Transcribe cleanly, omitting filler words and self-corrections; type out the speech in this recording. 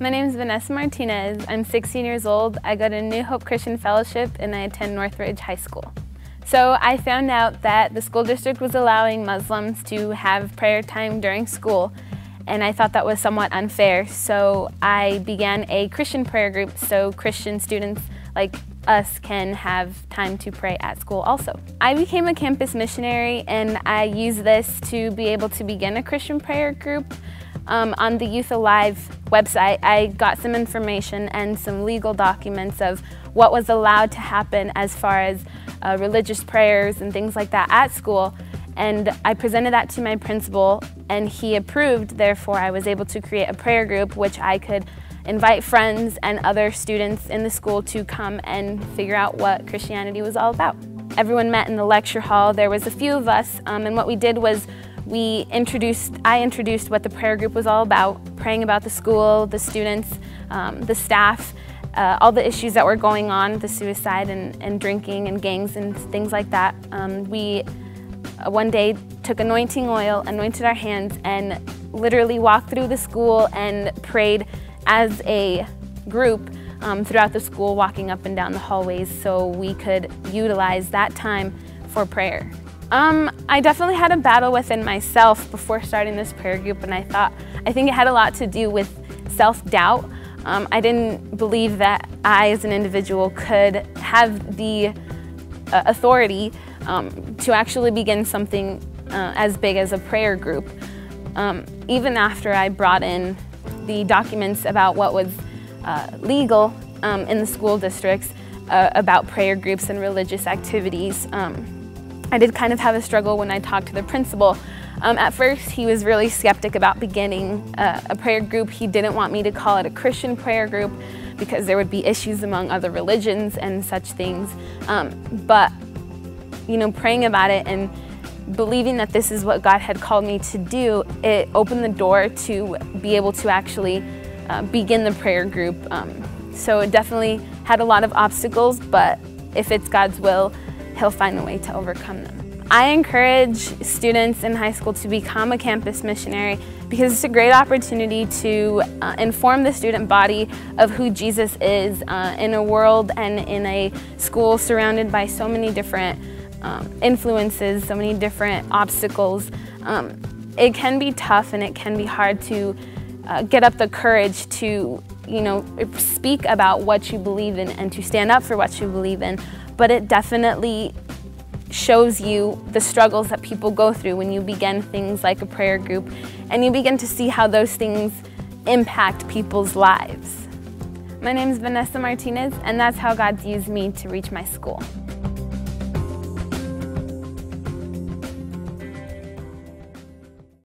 My name is Vanessa Martinez. I'm 16 years old. I go to New Hope Christian Fellowship and I attend Northridge High School. So I found out that the school district was allowing Muslims to have prayer time during school, and I thought that was somewhat unfair. So I began a Christian prayer group so Christian students like us can have time to pray at school also. I became a campus missionary, and I use this to be able to begin a Christian prayer group. On the Youth Alive website, I got some information and some legal documents of what was allowed to happen as far as religious prayers and things like that at school. And I presented that to my principal, and he approved. Therefore, I was able to create a prayer group which I could invite friends and other students in the school to come and figure out what Christianity was all about. Everyone met in the lecture hall. There was a few of us, and what we did was I introduced what the prayer group was all about, praying about the school, the students, the staff, all the issues that were going on, the suicide and drinking and gangs and things like that. We one day took anointing oil, anointed our hands, and literally walked through the school and prayed as a group throughout the school, walking up and down the hallways so we could utilize that time for prayer. I definitely had a battle within myself before starting this prayer group, and I think it had a lot to do with self-doubt. I didn't believe that I as an individual could have the authority to actually begin something as big as a prayer group. Even after I brought in the documents about what was legal in the school districts about prayer groups and religious activities, I did kind of have a struggle when I talked to the principal. At first, he was really skeptic about beginning a prayer group. He didn't want me to call it a Christian prayer group because there would be issues among other religions and such things. But praying about it and believing that this is what God had called me to do, it opened the door to be able to actually begin the prayer group. So it definitely had a lot of obstacles, but if it's God's will, He'll find a way to overcome them. I encourage students in high school to become a campus missionary because it's a great opportunity to inform the student body of who Jesus is in a world and in a school surrounded by so many different influences, so many different obstacles. It can be tough and it can be hard to get up the courage to speak about what you believe in and to stand up for what you believe in. But it definitely shows you the struggles that people go through when you begin things like a prayer group, and you begin to see how those things impact people's lives. My name is Vanessa Martinez, and that's how God's used me to reach my school.